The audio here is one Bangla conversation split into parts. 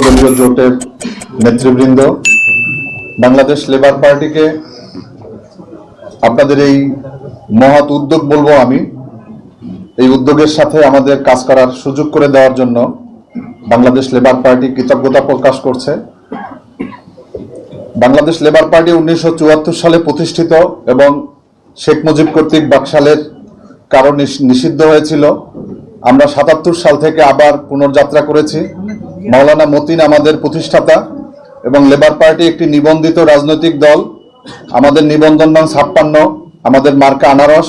দলীয় জোটের নেতৃবৃন্দ, বাংলাদেশ লেবার পার্টিকে আপনাদের এই মহৎ উদ্যোগ বলবো আমি, এই উদ্যোগের সাথে আমাদের কাজ করার সুযোগ করে দেওয়ার জন্য বাংলাদেশ লেবার পার্টি কৃতজ্ঞতা প্রকাশ করছে। বাংলাদেশ লেবার পার্টি 1974 সালে প্রতিষ্ঠিত এবং শেখ মুজিব কর্তৃক বাকশালের কারণে নিষিদ্ধ হয়েছিল। আমরা 77 সাল থেকে আবার পুনর্যাত্রা করেছি। মাওলানা মতিন আমাদের প্রতিষ্ঠাতা এবং লেবার পার্টি একটি নিবন্ধিত রাজনৈতিক দল। আমাদের নিবন্ধন নং 56, আমাদের মার্কা আনারস।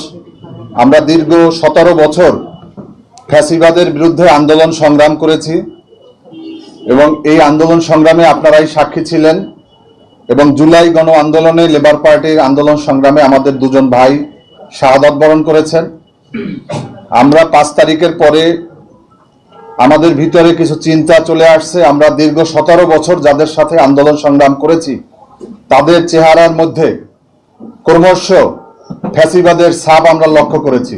আমরা দীর্ঘ 17 বছর ফ্যাসিবাদের বিরুদ্ধে আন্দোলন সংগ্রাম করেছি এবং এই আন্দোলন সংগ্রামে আপনারাই সাক্ষী ছিলেন এবং জুলাই গণ আন্দোলনে লেবার পার্টির আন্দোলন সংগ্রামে আমাদের দুজন ভাই শাহাদাত বরণ করেছেন। আমরা 5 তারিখের পরে আমাদের ভিতরে কিছু চিন্তা চলে আসছে। আমরা দীর্ঘ 17 বছর যাদের সাথে আন্দোলন সংগ্রাম করেছি তাদের চেহারার মধ্যে ক্রমশ ফ্যাসিবাদের ছাপ আমরা লক্ষ্য করেছি।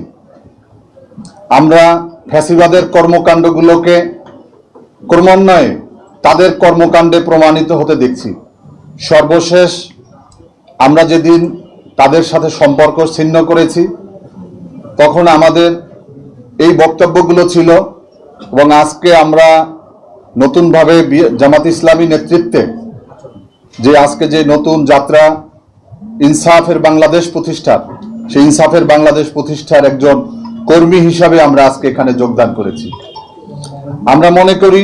আমরা ফ্যাসিবাদের কর্মকাণ্ডগুলোকে ক্রমান্বয়ে তাদের কর্মকাণ্ডে প্রমাণিত হতে দেখছি। সর্বশেষ আমরা যেদিন তাদের সাথে সম্পর্ক ছিন্ন করেছি তখন আমাদের এই বক্তব্যগুলো ছিল এবং আজকে আমরা নতুনভাবে জামাত ইসলামী নেতৃত্বে আজকে যে নতুন যাত্রা ইনসাফের বাংলাদেশ প্রতিষ্ঠার, সেই ইনসাফের বাংলাদেশ প্রতিষ্ঠার একজন কর্মী হিসাবে আমরা আজকে এখানে যোগদান করেছি। আমরা মনে করি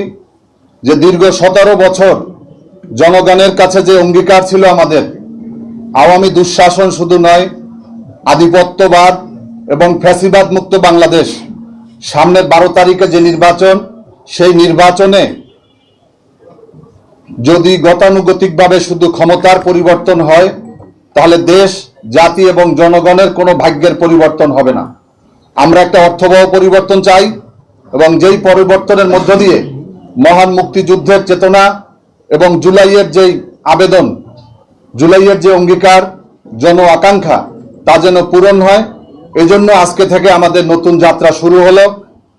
যে দীর্ঘ 17 বছর জনগণের কাছে যে অঙ্গীকার ছিল আমাদের, আওয়ামী দুঃশাসন শুধু নয়, আধিপত্যবাদ এবং ফ্যাসিবাদ মুক্ত বাংলাদেশ, সামনের 12 তারিখে যে নির্বাচন, সেই নির্বাচনে যদি গতানুগতিকভাবে শুধু ক্ষমতার পরিবর্তন হয় তাহলে দেশ, জাতি এবং জনগণের কোনো ভাগ্যের পরিবর্তন হবে না। আমরা একটা অর্থবহ পরিবর্তন চাই এবং যেই পরিবর্তনের মধ্য দিয়ে মহান মুক্তিযুদ্ধের চেতনা এবং জুলাইয়ের যেই আবেদন, জুলাইয়ের যে অঙ্গীকার, জন আকাঙ্ক্ষা, তা যেন পূরণ হয়। এজন্য আজকে থেকে আমাদের নতুন যাত্রা শুরু হলো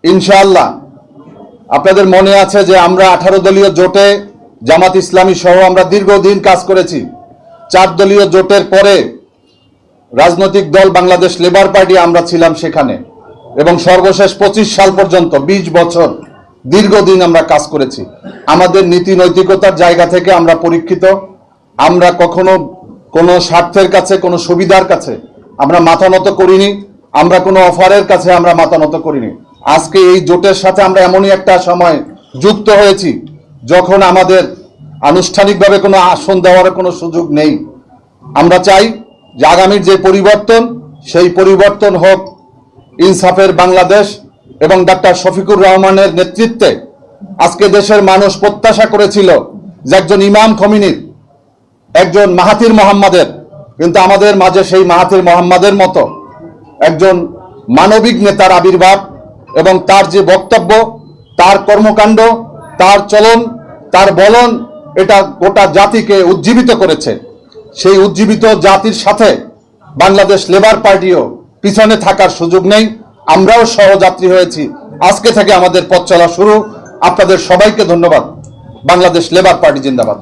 ইনশাআল্লাহ। আপনাদের মনে আছে যে আমরা 18 দলীয় জোটে জামাত ইসলামী সহ আমরা দীর্ঘদিন কাজ করেছি। 4 দলীয় জোটের পরে রাজনৈতিক দল বাংলাদেশ লেবার পার্টি আমরা ছিলাম সেখানে এবং সর্বশেষ 25 সাল পর্যন্ত 20 বছর দীর্ঘদিন আমরা কাজ করেছি। আমাদের নীতি নৈতিকতার জায়গা থেকে আমরা পরীক্ষিত। আমরা কখনো কোনো স্বার্থের কাছে, কোনো সুবিধার কাছে আমরা মাথা নত করিনি। আমরা কোনো অফারের কাছে আমরা মাথা নত করিনি। আজকে এই জোটের সাথে আমরা এমনই একটা সময় যুক্ত হয়েছি যখন আমাদের আনুষ্ঠানিকভাবে কোনো আসন দেওয়ার কোনো সুযোগ নেই। আমরা চাই যে আগামীর যে পরিবর্তন, সেই পরিবর্তন হোক ইনসাফের বাংলাদেশ এবং ডাক্তার শফিকুর রহমানের নেতৃত্বে। আজকে দেশের মানুষ প্রত্যাশা করেছিল যে একজন ইমাম খমিনির, একজন মাহাথির মোহাম্মদের, কিন্তু আমাদের মাঝে সেই মাহাথির মোহাম্মদের মতো একজন মানবিক নেতার আবির্ভাব এবং তার যে বক্তব্য, তার কর্মকাণ্ড, তার চলন, তার বলন, এটা গোটা জাতিকে উজ্জীবিত করেছে। সেই উজ্জীবিত জাতির সাথে বাংলাদেশ লেবার পার্টিও পিছনে থাকার সুযোগ নেই। আমরাও সহযাত্রী হয়েছি। আজকে থেকে আমাদের পথ চলা শুরু। আপনাদের সবাইকে ধন্যবাদ। বাংলাদেশ লেবার পার্টি জিন্দাবাদ।